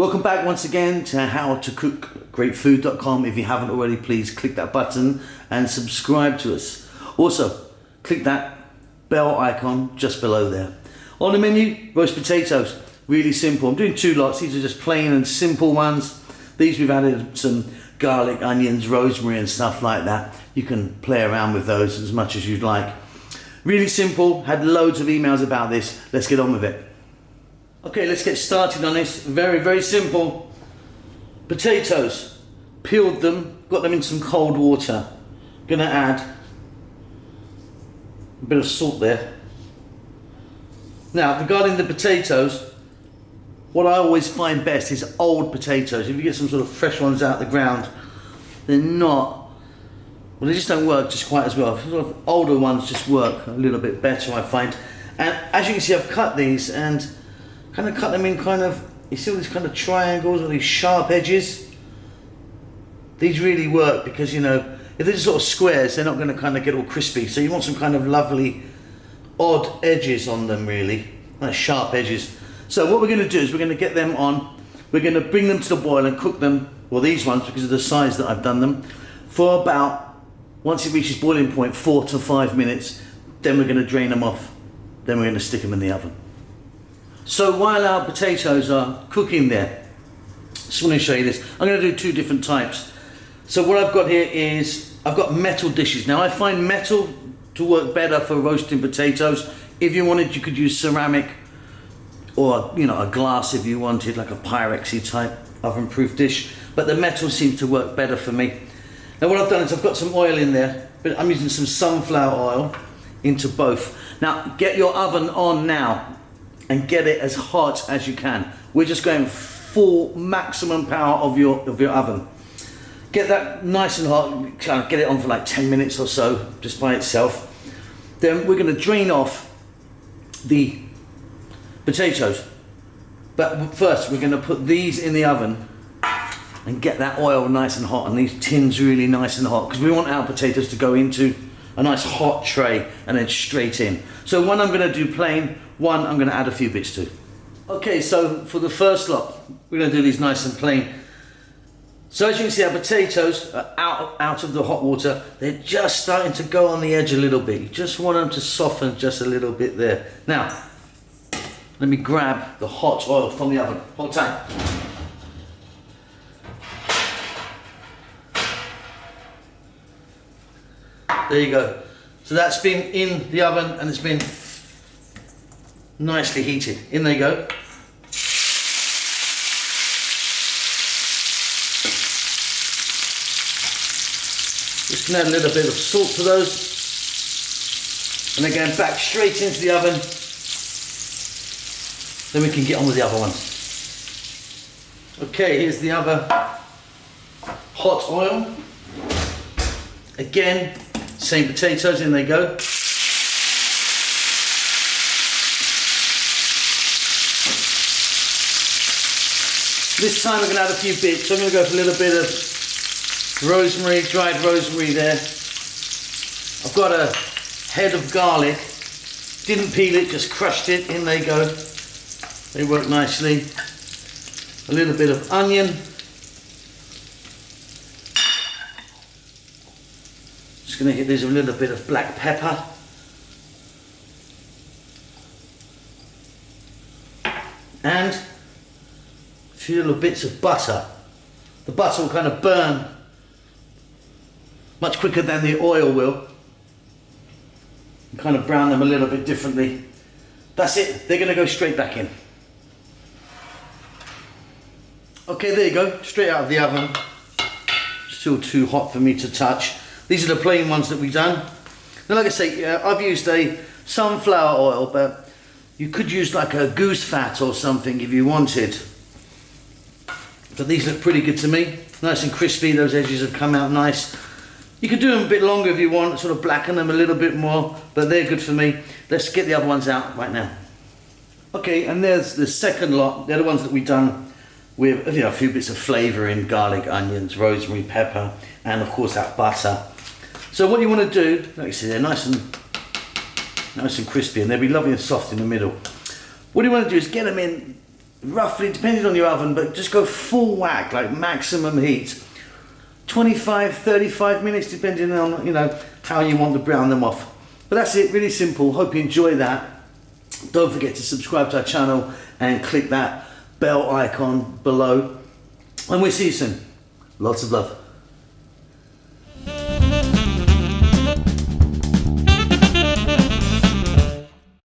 Welcome back once again to howtocookgreatfood.com. If you haven't already, please click that button and subscribe to us. Also, click that bell icon just below there. On the menu, roast potatoes. Really simple. I'm doing two lots. These are just plain and simple ones. These we've added some garlic, onions, rosemary and stuff like that. You can play around with those as much as you'd like. Really simple. Had loads of emails about this. Let's get on with it. Okay, let's get started on this. Very, very simple. Potatoes. Peeled them, got them in some cold water. Gonna add a bit of salt there. Now, regarding the potatoes, what I always find best is old potatoes. If you get some sort of fresh ones out of the ground, they're not, well, they just don't work just quite as well. Sort of older ones just work a little bit better, I find. And as you can see, I've cut these and kind of cut them in kind of, you see all these kind of triangles or these sharp edges. These really work because, you know, if they're just sort of squares, they're not going to kind of get all crispy. So you want some kind of lovely odd edges on them, really, nice sharp edges. So what we're going to do is we're going to get them on, we're going to bring them to the boil and cook them, well, these ones because of the size that I've done them, for about, once it reaches boiling point, 4 to 5 minutes. Then we're going to drain them off, then we're going to stick them in the oven. So while our potatoes are cooking there, just want to show you this. I'm going to do two different types. So what I've got here is, I've got metal dishes. Now I find metal to work better for roasting potatoes. If you wanted, you could use ceramic or, you know, a glass if you wanted, like a Pyrexy type oven-proof dish. But the metal seems to work better for me. Now what I've done is I've got some oil in there, but I'm using some sunflower oil into both. Now get your oven on now and get it as hot as you can. We're just going full maximum power of your oven. Get that nice and hot, kind of get it on for like 10 minutes or so, just by itself. Then we're going to drain off the potatoes. But first we're going to put these in the oven and get that oil nice and hot and these tins really nice and hot, because we want our potatoes to go into a nice hot tray and then straight in. So one I'm going to do plain, one I'm going to add a few bits to. Okay, so for the first lot, we're going to do these nice and plain. So as you can see, our potatoes are out of the hot water. They're just starting to go on the edge a little bit. You just want them to soften just a little bit there. Now, let me grab the hot oil from the oven. Hold tight. There you go. So that's been in the oven and it's been nicely heated. In they go. Just gonna add a little bit of salt to those. And they're going back straight into the oven. Then we can get on with the other ones. Okay, here's the other hot oil. Again, same potatoes, in they go. This time we're going to add a few bits. So I'm going to go for a little bit of rosemary, dried rosemary there. I've got a head of garlic. Didn't peel it, just crushed it. In they go. They work nicely. A little bit of onion. Just going to hit this with a little bit of black pepper. And a few little bits of butter. The butter will kind of burn much quicker than the oil will. And kind of brown them a little bit differently. That's it, they're going to go straight back in. Okay, there you go, straight out of the oven. Still too hot for me to touch. These are the plain ones that we've done. Now, like I say, I've used a sunflower oil, but you could use like a goose fat or something if you wanted. But these look pretty good to me. Nice and crispy, those edges have come out nice. You could do them a bit longer if you want, sort of blacken them a little bit more, but they're good for me. Let's get the other ones out right now. Okay, and there's the second lot. They're the ones that we've done with, you know, a few bits of flavour in garlic, onions, rosemary, pepper, and of course that butter. So what you want to do, like you see, they're nice and crispy, and they'll be lovely and soft in the middle. What you want to do is get them in roughly, depending on your oven, but just go full whack, like maximum heat. 25, 35 minutes, depending on, you know, how you want to brown them off. But that's it, really simple. Hope you enjoy that. Don't forget to subscribe to our channel and click that bell icon below. And we'll see you soon. Lots of love.